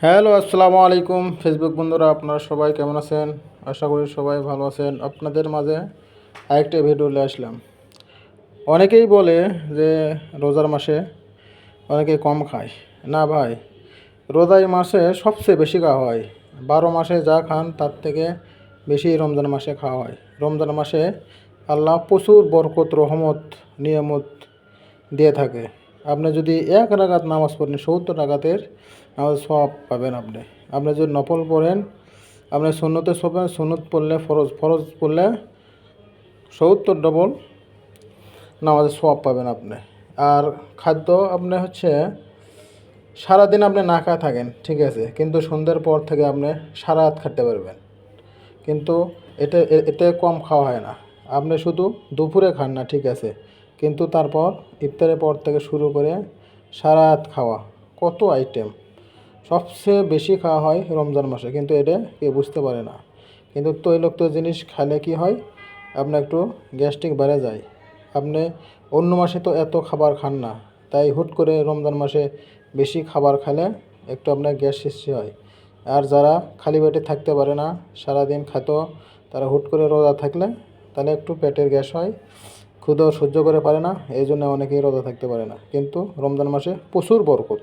Hello, আসসালামু আলাইকুম Facebook বন্ধুরা, আপনারা সবাই কেমন আছেন? আশা করি সবাই ভালো আছেন। আপনাদের মাঝে আরেকটা ভিডিও নিয়ে আসলাম। অনেকেই বলে যে রোজার মাসে অনেকে কম খায়। না ভাই, রোজার মাসে সবচেয়ে বেশি খাওয়া হয়। 12 মাসে যা খান তার থেকে বেশি রমজান মাসে খাওয়া হয়। রমজান মাসে আল্লাহ প্রচুর বরকত, রহমত, নিয়ামত দিয়ে থাকে। আপনি যদি 1 রাকাত নামাজ পড়েন, 70 রাকাতের নামাজ সওয়াব পাবেন। আপনি যদি নফল পড়েন, আপনি সুন্নতে সবেন, সুন্নত পড়লে ফরজ, ফরজ পড়লে 70 ডবল নামাজের সওয়াব পাবেন আপনি। আর খাদ্য আপনি হচ্ছে সারাদিন আপনি না খায় থাকেন, ঠিক আছে, কিন্তু সন্ধ্যের পর থেকে আপনি সারা রাত খেতে পারবেন। কিন্তু এতে কম খাওয়া হয় না। আপনি শুধু দুপুরে খান না, ঠিক আছে, কিন্তু তারপর ইফতারের পর থেকে শুরু করে সারা রাত খাওয়া, কত আইটেম। সবচেয়ে বেশি খাওয়া হয় রমজান মাসে, কিন্তু এটা কেউ বুঝতে পারে না। কিন্তু তৈলাক্ত জিনিস খেলে কি হয়, আপনার একটু গ্যাস্ট্রিক বেড়ে যায়। আপনি অন্য মাসে তো এত খাবার খান না, তাই হুট করে রমজান মাসে বেশি খাবার খেলে একটু আপনার গ্যাস সৃষ্টি হয়। আর যারা খালি পেটে থাকতে পারে না, সারাদিন খাতো, তারা হুট করে রোজা থাকলে তাহলে একটু পেটের গ্যাস হয়, ক্ষুধা সহ্য করে পারে না, এই জন্য অনেকেই রোজা থাকতে পারে না। কিন্তু রমজান মাসে প্রচুর বরকত।